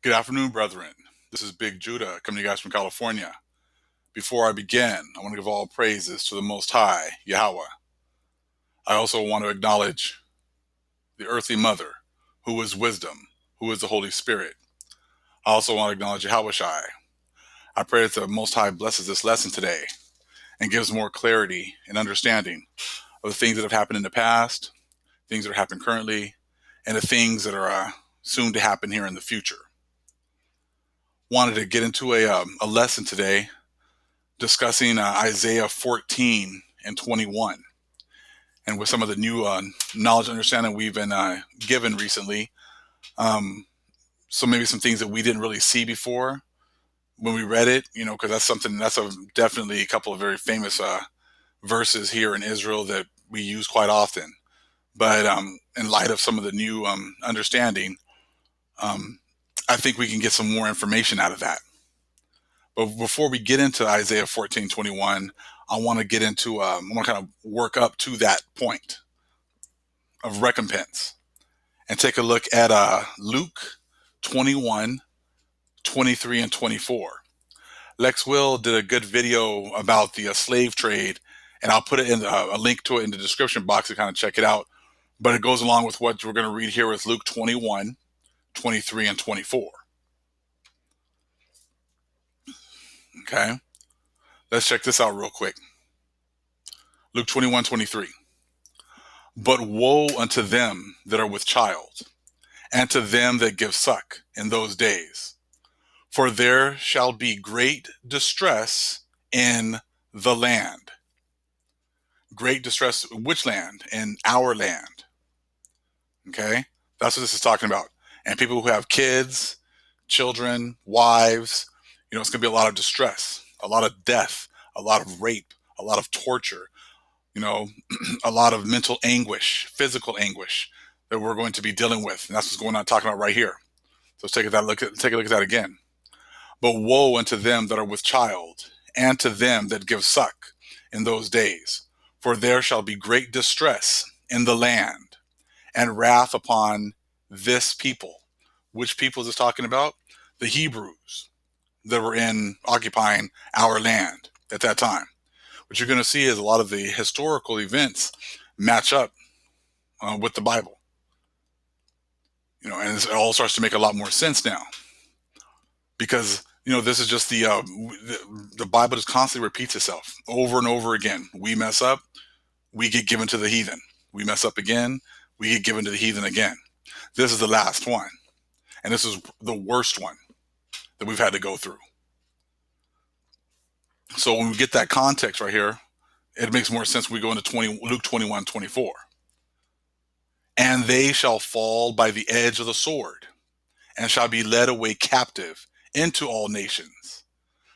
Good afternoon, brethren. This is Big Judah coming to you guys from California. Before I begin, I want to give all praises to the Most High, Yahweh. I also want to acknowledge the earthly mother, who is wisdom, who is the Holy Spirit. I also want to acknowledge Yahweh Shai. I pray that the Most High blesses this lesson today and gives more clarity and understanding of the things that have happened in the past, things that are happening currently, and the things that are soon to happen here in the future. Wanted to get into a lesson today discussing Isaiah 14 and 21. And with some of the new knowledge and understanding we've been given recently, so maybe some things that we didn't really see before when we read it, because that's definitely a couple of very famous verses here in Israel that we use quite often. But in light of some of the new understanding, I think we can get some more information out of that. But before we get into Isaiah 14:21, I want to get into, I want to kind of work up to that point of recompense and take a look at Luke 21:23 and 24. Lex Will did a good video about the slave trade, and I'll put it in a link to it in the description box to kind of check it out. But it goes along with what we're going to read here with Luke 21:23 and 24. Okay, let's check this out real quick. Luke 21:23. But woe unto them that are with child, and to them that give suck in those days. For there shall be great distress in the land. Great distress, which land? In our land. Okay? That's what this is talking about. And people who have kids, children, wives, it's going to be a lot of distress, a lot of death, a lot of rape, a lot of torture, a lot of mental anguish, physical anguish that we're going to be dealing with. And that's what's going on, talking about right here. So let's take a look at that again. But woe unto them that are with child, and to them that give suck in those days. For there shall be great distress in the land, and wrath upon this people. Which people is this talking about? The Hebrews that were occupying our land at that time. What you're going to see is a lot of the historical events match up with the Bible. And it all starts to make a lot more sense now. Because, this is just the Bible just constantly repeats itself over and over again. We mess up, we get given to the heathen. We mess up again, we get given to the heathen again. This is the last one. And this is the worst one that we've had to go through. So when we get that context right here, it makes more sense when we go into Luke 21:24. And they shall fall by the edge of the sword, and shall be led away captive into all nations.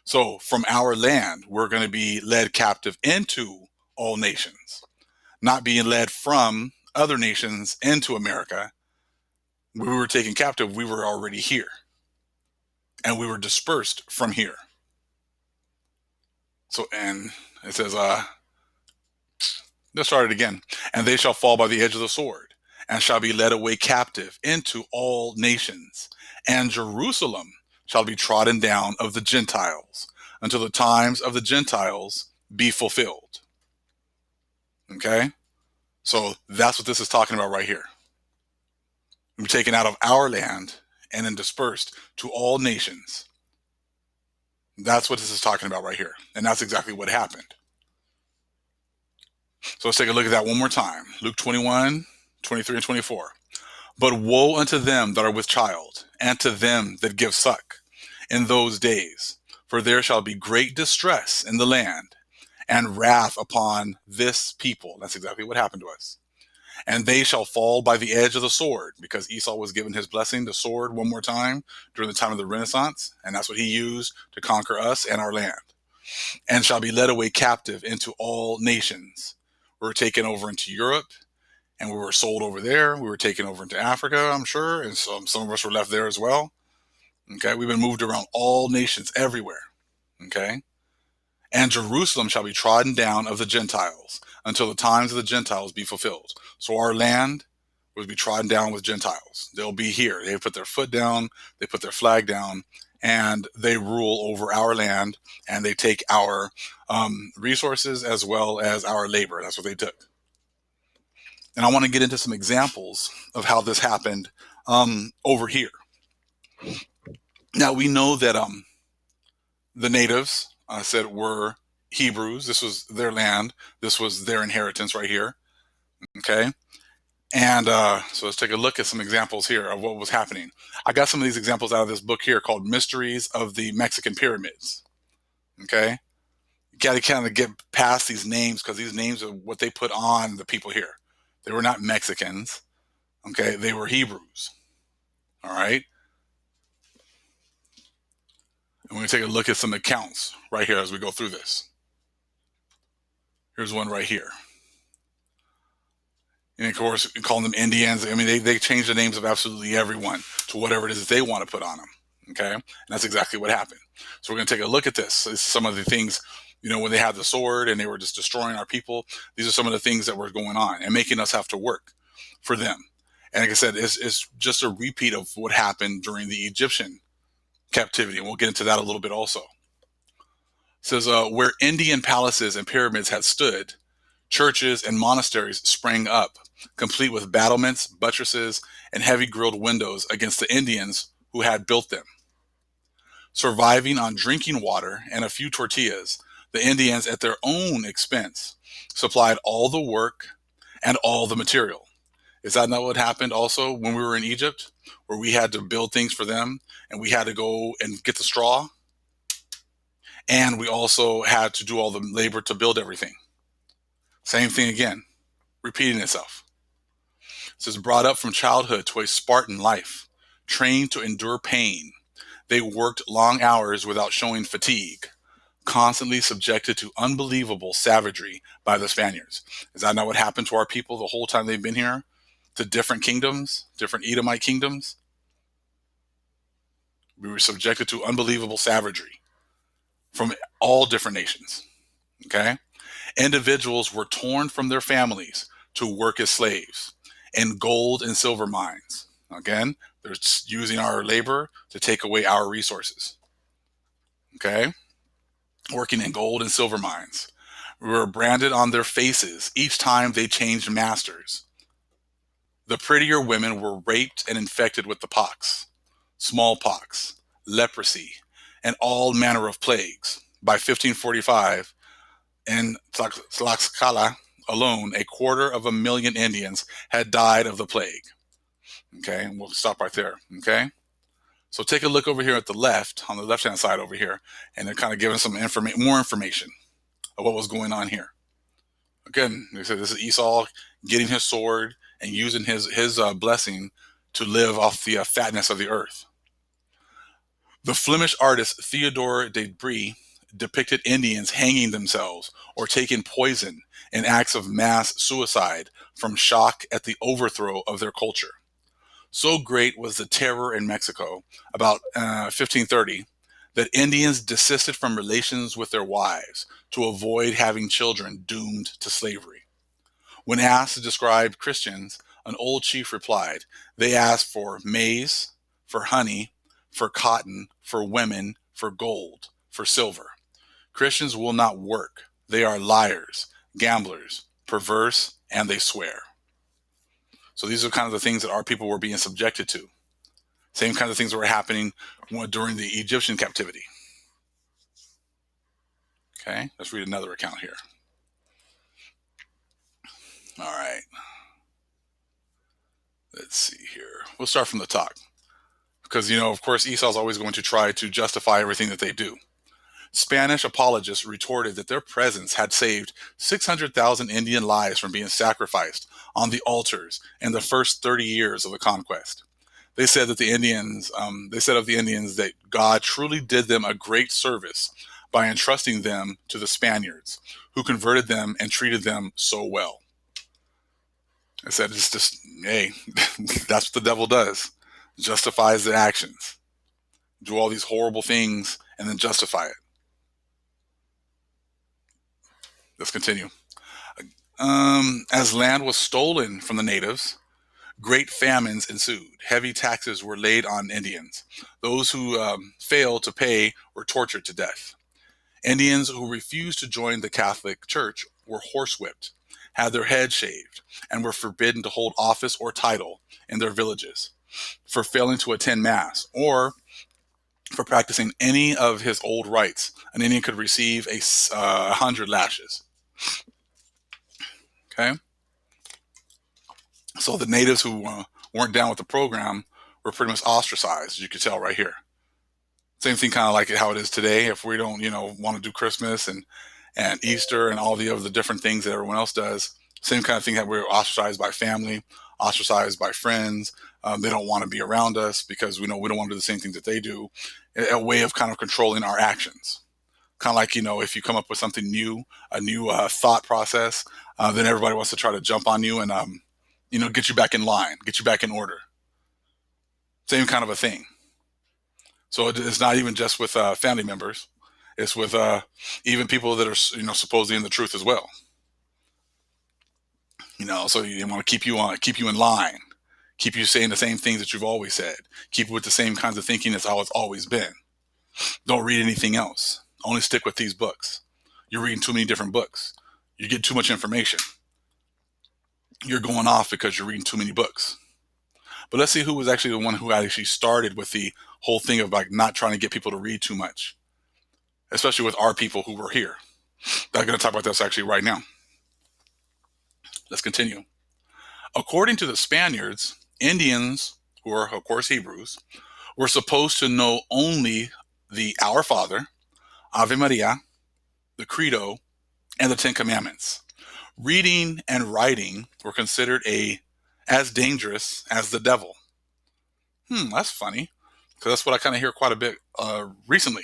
So from our land, we're going to be led captive into all nations, not being led from other nations into America. When we were taken captive, we were already here, and we were dispersed from here. So, and it says, let's start it again. And they shall fall by the edge of the sword, and shall be led away captive into all nations. And Jerusalem shall be trodden down of the Gentiles, until the times of the Gentiles be fulfilled. Okay? So that's what this is talking about right here. We're taken out of our land and then dispersed to all nations. That's what this is talking about right here. And that's exactly what happened. So let's take a look at that one more time. Luke 21:23 and 24. But woe unto them that are with child, and to them that give suck in those days. For there shall be great distress in the land, and wrath upon this people. That's exactly what happened to us. And they shall fall by the edge of the sword, because Esau was given his blessing, the sword, one more time during the time of the Renaissance. And that's what he used to conquer us and our land. And shall be led away captive into all nations. We were taken over into Europe, and we were sold over there. We were taken over into Africa, I'm sure. And some of us were left there as well. Okay. We've been moved around all nations everywhere. Okay. And Jerusalem shall be trodden down of the Gentiles, until the times of the Gentiles be fulfilled. So our land was be trodden down with Gentiles. They'll be here. They put their foot down, they put their flag down, and they rule over our land, and they take our resources as well as our labor. That's what they took. And I want to get into some examples of how this happened over here. Now, we know that the natives said were Hebrews. This was their land. This was their inheritance right here. Okay. And so let's take a look at some examples here of what was happening. I got some of these examples out of this book here called Mysteries of the Mexican Pyramids. Okay. You got to kind of get past these names, because these names are what they put on the people here. They were not Mexicans. Okay. They were Hebrews. All right. And we're going to take a look at some accounts right here as we go through this. Here's one right here. And of course, calling them Indians. I mean, they change the names of absolutely everyone to whatever it is that they want to put on them. Okay. And that's exactly what happened. So we're going to take a look at this. This is some of the things, when they had the sword and they were just destroying our people. These are some of the things that were going on and making us have to work for them. And like I said, it's just a repeat of what happened during the Egyptian captivity. And we'll get into that a little bit also. It says, where Indian palaces and pyramids had stood, churches and monasteries sprang up, complete with battlements, buttresses, and heavy grilled windows against the Indians who had built them. Surviving on drinking water and a few tortillas, the Indians, at their own expense, supplied all the work and all the material. Is that not what happened also when we were in Egypt, where we had to build things for them, and we had to go and get the straw, and we also had to do all the labor to build everything? Same thing again, repeating itself. It says, brought up from childhood to a Spartan life, trained to endure pain, they worked long hours without showing fatigue, constantly subjected to unbelievable savagery by the Spaniards. Is that not what happened to our people the whole time they've been here? To different kingdoms, different Edomite kingdoms? We were subjected to unbelievable savagery from all different nations. Okay? Individuals were torn from their families to work as slaves in gold and silver mines. Again, they're using our labor to take away our resources. Okay? Working in gold and silver mines. We were branded on their faces each time they changed masters. The prettier women were raped and infected with the pox, smallpox, leprosy, and all manner of plagues. By 1545, in Tlaxcala alone, 250,000 Indians had died of the plague. Okay, and we'll stop right there. Okay, so take a look over here at the left, on the left-hand side over here, and they're kind of giving some more information of what was going on here. Again, they said this is Esau getting his sword and using his blessing to live off the fatness of the earth. The Flemish artist Theodore de Brie depicted Indians hanging themselves or taking poison in acts of mass suicide from shock at the overthrow of their culture. So great was the terror in Mexico about 1530 that Indians desisted from relations with their wives to avoid having children doomed to slavery. When asked to describe Christians, an old chief replied, they asked for maize, for honey, for cotton, for women, for gold, for silver. Christians will not work. They are liars, gamblers, perverse, and they swear. So these are kind of the things that our people were being subjected to. Same kind of things that were happening during the Egyptian captivity. Okay, let's read another account here. All right. Let's see here. We'll start from the top. Because, of course, Esau's always going to try to justify everything that they do. Spanish apologists retorted that their presence had saved 600,000 Indian lives from being sacrificed on the altars in the first 30 years of the conquest. They said that of the Indians that God truly did them a great service by entrusting them to the Spaniards, who converted them and treated them so well. I said, it's just, hey, that's what the devil does. Justifies the actions. Do all these horrible things and then justify it. Let's continue. As land was stolen from the natives, Great famines ensued. Heavy taxes were laid on Indians. Those who failed to pay were tortured to death. Indians who refused to join the Catholic Church were horsewhipped, had their heads shaved, and were forbidden to hold office or title in their villages. For failing to attend Mass or for practicing any of his old rites, an Indian could receive 100 lashes. Okay? So the natives who weren't down with the program were pretty much ostracized, as you can tell right here. Same thing kind of like how it is today. If we don't, want to do Christmas and Easter and all the other different things that everyone else does, same kind of thing that we're ostracized by family, ostracized by friends. They don't want to be around us because we don't want to do the same things that they do. A way of kind of controlling our actions. Kind of like, if you come up with something new, a new thought process, then everybody wants to try to jump on you and, get you back in line, get you back in order. Same kind of a thing. So it's not even just with family members. It's with even people that are, supposedly in the truth as well. So you want to keep you in line, keep you saying the same things that you've always said, keep you with the same kinds of thinking that's how it's always been. Don't read anything else. Only stick with these books. You're reading too many different books. You get too much information. You're going off because you're reading too many books. But let's see who was actually the one who actually started with the whole thing of like not trying to get people to read too much, especially with our people who were here. I'm going to talk about this actually right now. Let's continue. According to the Spaniards, Indians, who are of course Hebrews, were supposed to know only the Our Father, Ave Maria, the Credo, and the Ten Commandments. Reading and writing were considered as dangerous as the devil. That's funny, because that's what I kind of hear quite a bit recently.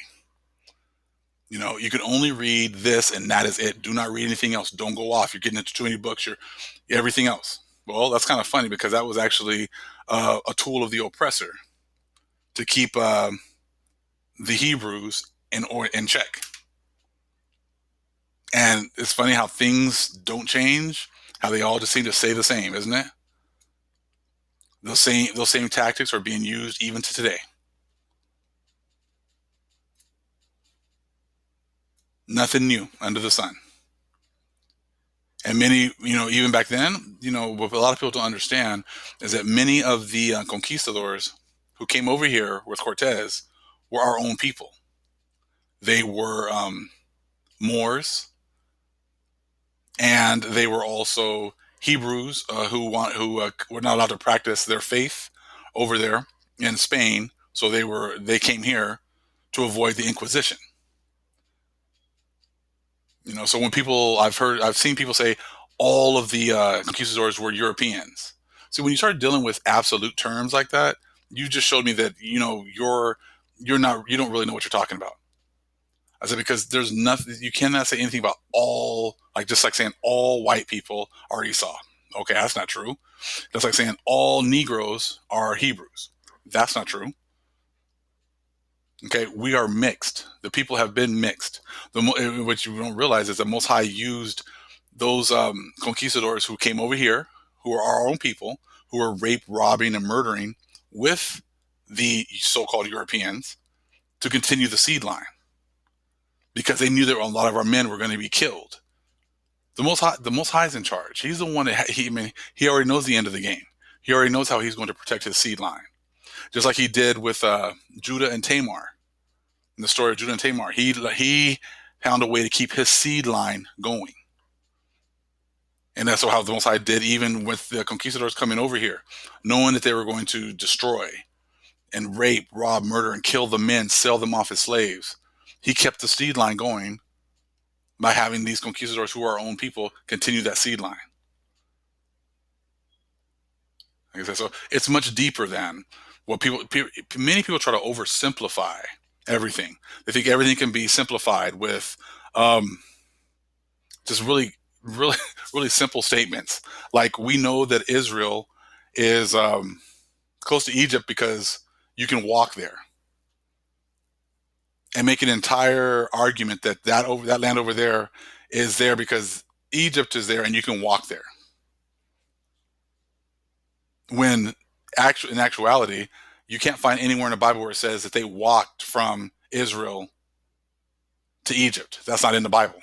You can only read this and that is it. Do not read anything else. Don't go off. You're getting into too many books. You're everything else. Well, that's kind of funny because that was actually a tool of the oppressor to keep the Hebrews in check. And it's funny how things don't change, how they all just seem to stay the same, isn't it? Those same tactics are being used even to today. Nothing new under the sun. And many, even back then, what a lot of people don't understand is that many of the conquistadors who came over here with Cortez were our own people. They were Moors, and they were also Hebrews who were not allowed to practice their faith over there in Spain. So they came here to avoid the Inquisition. So when I've seen people say all of the conquistadors were Europeans. So when you start dealing with absolute terms like that, you just showed me that you don't really know what you're talking about. I said, because there's nothing, you cannot say anything about all, just like saying all white people are Esau. Okay, that's not true. That's like saying all Negroes are Hebrews. That's not true. Okay, we are mixed. The people have been mixed. What you don't realize is that Most High used those conquistadors who came over here, who are our own people, who were raped, robbing, and murdering with the so-called Europeans to continue the seed line, because they knew that a lot of our men were going to be killed. The Most High is in charge. He's the one that he already knows the end of the game. He already knows how he's going to protect his seed line, just like he did with Judah and Tamar. In the story of Judah and Tamar, he found a way to keep his seed line going. And that's how the Most High did even with the conquistadors coming over here, knowing that they were going to destroy and rape, rob, murder, and kill the men, sell them off as slaves. He kept the seed line going by having these conquistadors, who are our own people, continue that seed line. Like I said, so it's much deeper than what many people try to oversimplify everything. They think everything can be simplified with just really, really, really simple statements. Like, we know that Israel is close to Egypt because you can walk there, and make an entire argument that land over there is there because Egypt is there and you can walk there. when in actuality, you can't find anywhere in the Bible where it says that they walked from Israel to Egypt. That's not in the Bible.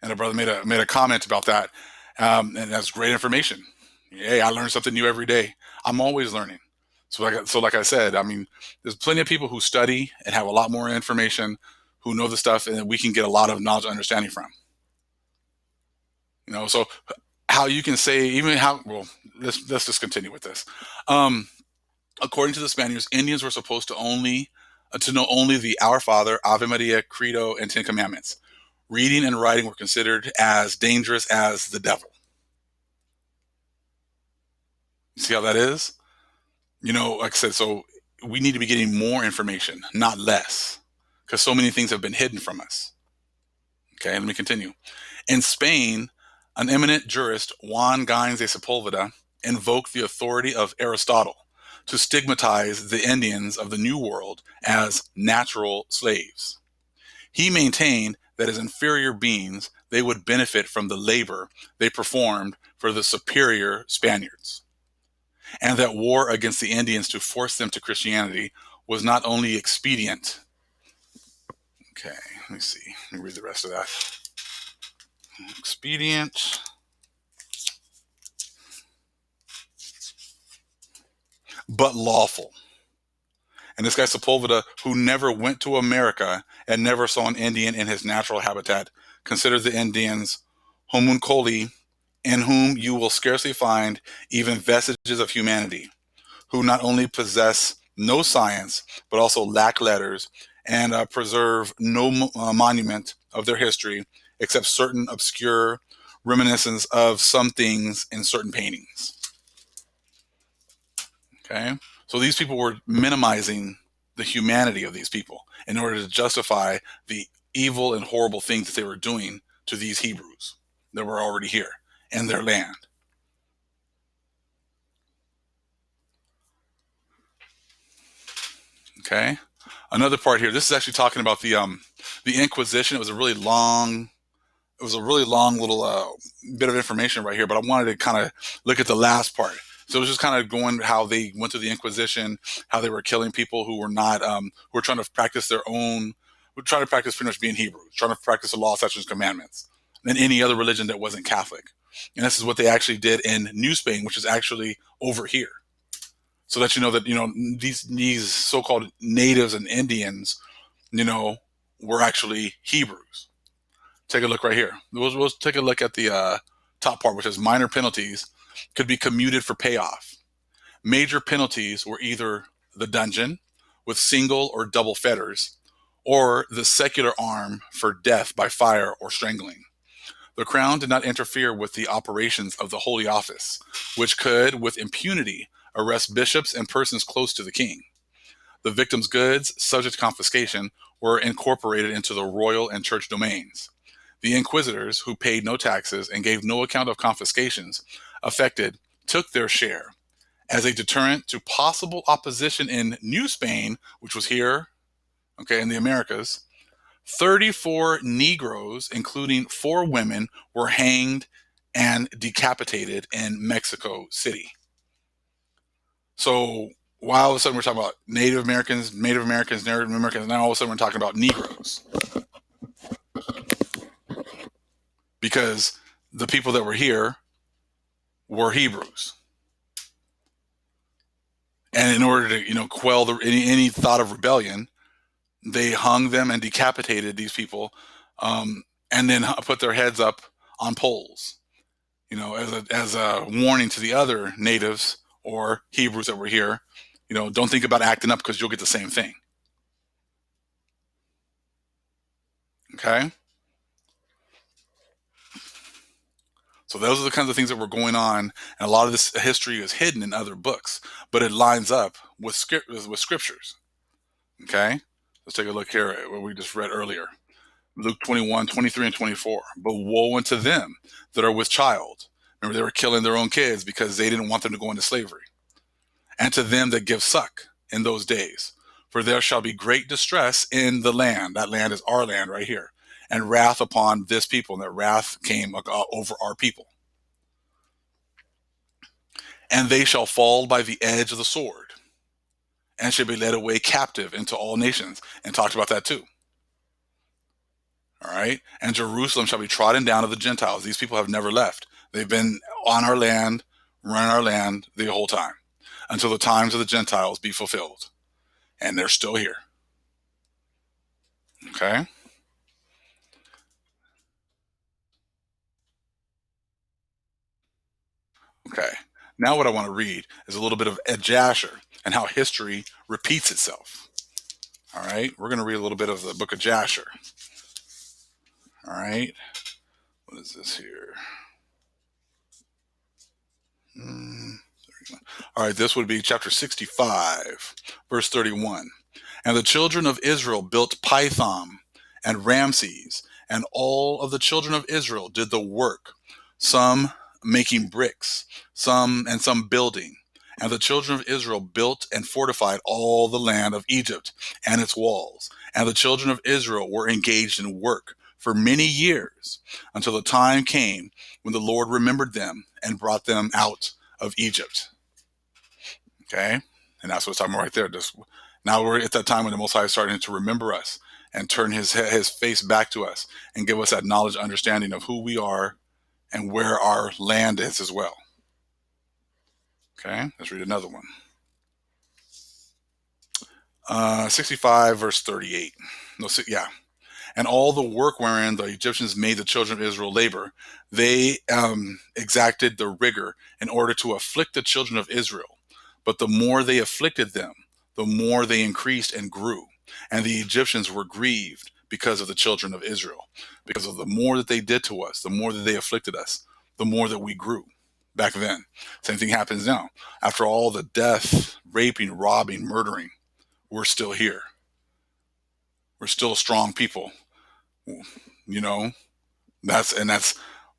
And a brother made a comment about that, and that's great information. Hey, I learn something new every day. I'm always learning. So like I said, I mean, there's plenty of people who study and have a lot more information, who know the stuff, and we can get a lot of knowledge and understanding from. So how you can say even how well let's just continue with this. Um, According to the Spaniards, Indians were supposed to know only the Our Father, Ave Maria, Credo, and Ten Commandments. Reading and writing were considered as dangerous as the devil. You see how that is? Like I said, so we need to be getting more information, not less, because so many things have been hidden from us. Okay, let me continue. In Spain, an eminent jurist, Juan Gaines de Sepulveda, invoked the authority of Aristotle to stigmatize the Indians of the New World as natural slaves. He maintained that as inferior beings, they would benefit from the labor they performed for the superior Spaniards, and that war against the Indians to force them to Christianity was not only expedient. Okay, let me see. Let me read the rest of that. Expedient, but lawful. And this guy Sepulveda, who never went to America and never saw an Indian in his natural habitat, considered the Indians homunculi, in whom you will scarcely find even vestiges of humanity, who not only possess no science, but also lack letters and preserve no monument of their history except certain obscure reminiscence of some things in certain paintings. Okay? So these people were minimizing the humanity of these people in order to justify the evil and horrible things that they were doing to these Hebrews that were already here in their land. Okay? Another part here. This is actually talking about the Inquisition. It was a really long little bit of information right here, but I wanted to kind of look at the last part. So it was just kind of going how they went through the Inquisition, how they were killing people who were not, who were trying to practice their own, who trying to practice pretty much being Hebrew, trying to practice the law, statutes, and commandments, than any other religion that wasn't Catholic. And this is what they actually did in New Spain, which is actually over here. So that these so-called natives and Indians, were actually Hebrews. Take a look right here. We'll take a look at the top part, which says minor penalties could be commuted for payoff. Major penalties were either the dungeon with single or double fetters, or the secular arm for death by fire or strangling. The crown did not interfere with the operations of the Holy Office, which could, with impunity, arrest bishops and persons close to the king. The victim's goods, subject to confiscation, were incorporated into the royal and church domains. The inquisitors, who paid no taxes and gave no account of confiscations affected, took their share. As a deterrent to possible opposition in New Spain, which was here, okay, in the Americas, 34 Negroes, including 4 women, were hanged and decapitated in Mexico City. So while all of a sudden we're talking about Native Americans, now all of a sudden we're talking about Negroes. Because the people that were here were Hebrews. And in order to, quell any thought of rebellion, they hung them and decapitated these people, and then put their heads up on poles, as a warning to the other natives or Hebrews that were here. Don't think about acting up because you'll get the same thing. Okay? So those are the kinds of things that were going on, and a lot of this history is hidden in other books, but it lines up with scriptures. Okay? Let's take a look here at what we just read earlier. Luke 21, 23, and 24. But woe unto them that are with child. Remember, they were killing their own kids because they didn't want them to go into slavery. And to them that give suck in those days. For there shall be great distress in the land. That land is our land right here. And wrath upon this people. And that wrath came over our people. And they shall fall by the edge of the sword, and shall be led away captive into all nations. And talked about that too. All right. And Jerusalem shall be trodden down of the Gentiles. These people have never left. They've been on our land, running our land the whole time, until the times of the Gentiles be fulfilled. And they're still here. Okay. Okay. Now what I want to read is a little bit of Jasher and how history repeats itself. All right. We're going to read a little bit of the book of Jasher. All right. What is this here? All right. This would be chapter 65, verse 31. And the children of Israel built Pithom and Ramses, and all of the children of Israel did the work, some making bricks, some building. And the children of Israel built and fortified all the land of Egypt and its walls. And the children of Israel were engaged in work for many years, until the time came when the Lord remembered them and brought them out of Egypt. Okay? And that's what it's talking about right there. Now we're at that time when the Most High is starting to remember us and turn his face back to us and give us that knowledge, understanding of who we are and where our land is as well. Okay, let's read another one. 65 verse 38. No, yeah. And all the work wherein the Egyptians made the children of Israel labor, they exacted the rigor in order to afflict the children of Israel. But the more they afflicted them, the more they increased and grew. And the Egyptians were grieved because of the children of Israel. Because of the more that they did to us, the more that they afflicted us, the more that we grew back then. Same thing happens now. After all the death, raping, robbing, murdering, we're still here. We're still a strong people. You know, that's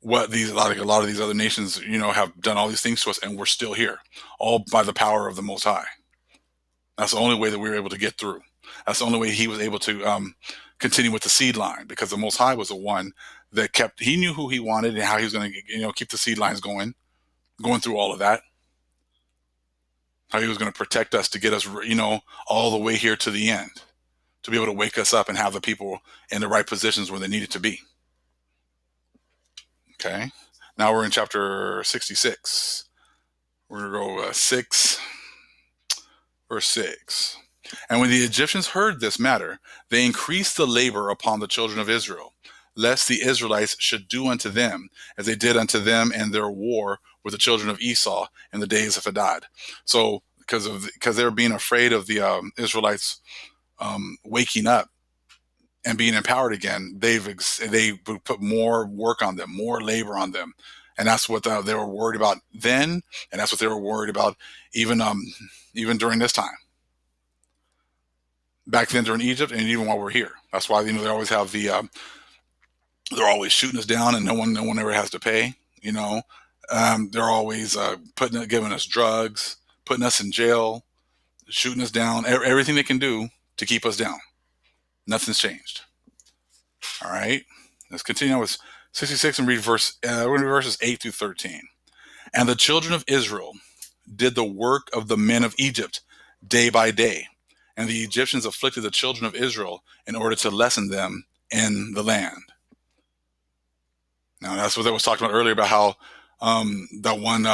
what a lot of these other nations, have done all these things to us, and we're still here, all by the power of the Most High. That's the only way that we were able to get through. That's the only way he was able to continue with the seed line, because the Most High was the one that he knew who he wanted and how he was going to, keep the seed lines going through all of that. How he was going to protect us to get us, all the way here to the end, to be able to wake us up and have the people in the right positions where they needed to be. Okay. Now we're in chapter 66. We're going to go 6, verse 6. And when the Egyptians heard this matter, they increased the labor upon the children of Israel, lest the Israelites should do unto them as they did unto them in their war with the children of Esau in the days of Hadad. So because they were being afraid of the Israelites waking up and being empowered again, they put more work on them, more labor on them. And that's what they were worried about then, and that's what they were worried about even during this time. Back then during Egypt, and even while we're here. That's why they always have they're always shooting us down, and no one ever has to pay. They're always giving us drugs, putting us in jail, shooting us down, everything they can do to keep us down. Nothing's changed. All right, let's continue with 66 and read we're going to read verses 8 through 13. And the children of Israel did the work of the men of Egypt day by day, and the Egyptians afflicted the children of Israel in order to lessen them in the land. Now that's what I was talking about earlier, about how that one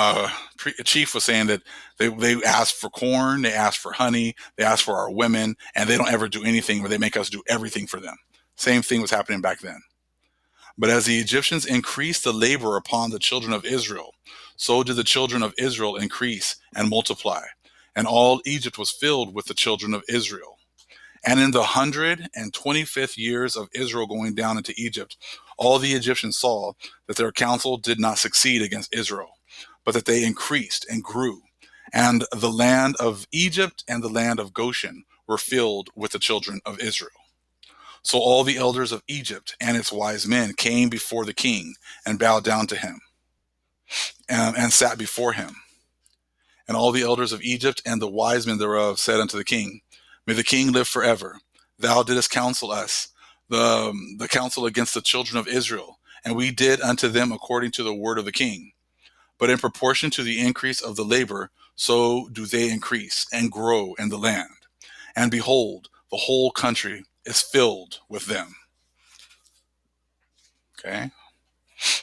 chief was saying that they asked for corn, they asked for honey, they asked for our women, and they don't ever do anything where they make us do everything for them. Same thing was happening back then. But as the Egyptians increased the labor upon the children of Israel, so did the children of Israel increase and multiply. And all Egypt was filled with the children of Israel. And in the 125th years of Israel going down into Egypt, all the Egyptians saw that their counsel did not succeed against Israel, but that they increased and grew. And the land of Egypt and the land of Goshen were filled with the children of Israel. So all the elders of Egypt and its wise men came before the king and bowed down to him and sat before him. And all the elders of Egypt and the wise men thereof said unto the king, May the king live forever. Thou didst counsel us, the counsel against the children of Israel, and we did unto them according to the word of the king. But in proportion to the increase of the labor, so do they increase and grow in the land. And behold, the whole country is filled with them. Okay.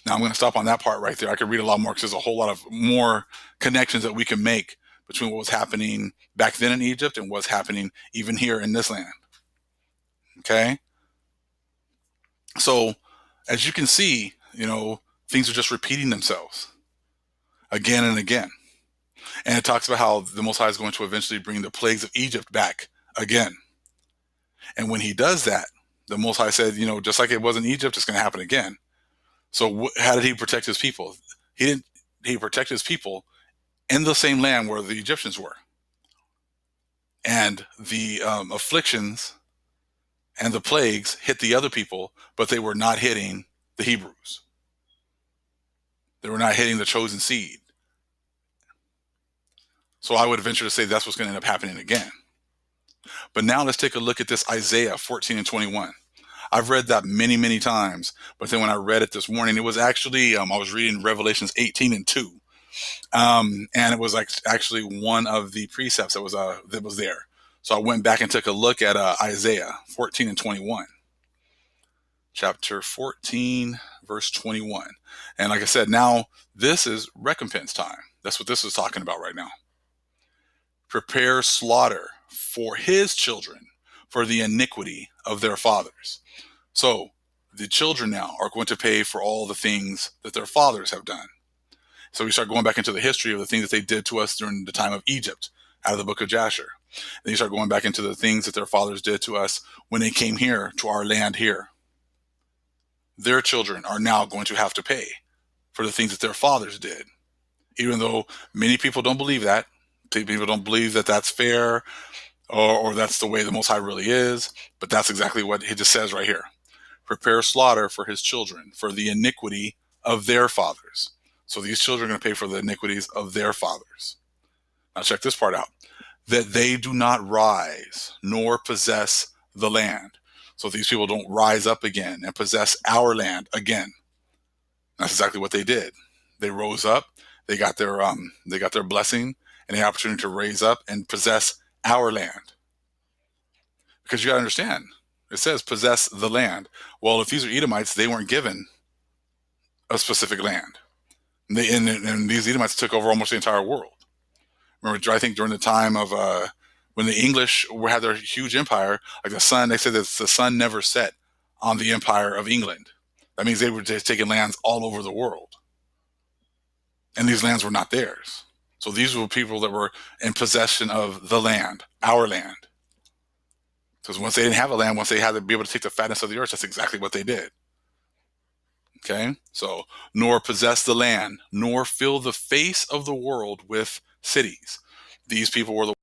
Now I'm going to stop on that part right there. I could read a lot more because there's a whole lot of more connections that we can make between what was happening back then in Egypt and what's happening even here in this land. Okay. So as you can see, things are just repeating themselves again and again. And it talks about how the Most High is going to eventually bring the plagues of Egypt back again. And when he does that, the Most High said, just like it was in Egypt, it's going to happen again. So how did he protect his people? He protected his people in the same land where the Egyptians were. And the afflictions and the plagues hit the other people, but they were not hitting the Hebrews. They were not hitting the chosen seed. So I would venture to say that's what's going to end up happening again. But now let's take a look at this Isaiah 14 and 21. I've read that many, many times, but then when I read it this morning, it was actually, I was reading Revelations 18 and 2. And it was like actually one of the precepts that was there. So I went back and took a look at Isaiah 14 and 21. Chapter 14, verse 21. And like I said, now this is recompense time. That's what this is talking about right now. Prepare slaughter for his children for the iniquity of their fathers. So the children now are going to pay for all the things that their fathers have done. So we start going back into the history of the things that they did to us during the time of Egypt, out of the book of Jasher. Then you start going back into the things that their fathers did to us when they came here to our land here. Their children are now going to have to pay for the things that their fathers did. Even though many people don't believe that. People don't believe that that's fair or that's the way the Most High really is. But that's exactly what he just says right here. Prepare slaughter for his children for the iniquity of their fathers. So these children are going to pay for the iniquities of their fathers. Now check this part out. That they do not rise nor possess the land. So these people don't rise up again and possess our land again. That's exactly what they did. They rose up. They got their blessing and the opportunity to raise up and possess our land. Because you got to understand, it says possess the land. Well, if these are Edomites, they weren't given a specific land. And these Edomites took over almost the entire world. Remember, I think during the time of when the English had their huge empire, like the sun, they said that the sun never set on the empire of England. That means they were just taking lands all over the world. And these lands were not theirs. So these were people that were in possession of the land, our land. Because once they didn't have a land, once they had to be able to take the fatness of the earth, that's exactly what they did. Okay? So, nor possess the land, nor fill the face of the world with cities. These people were the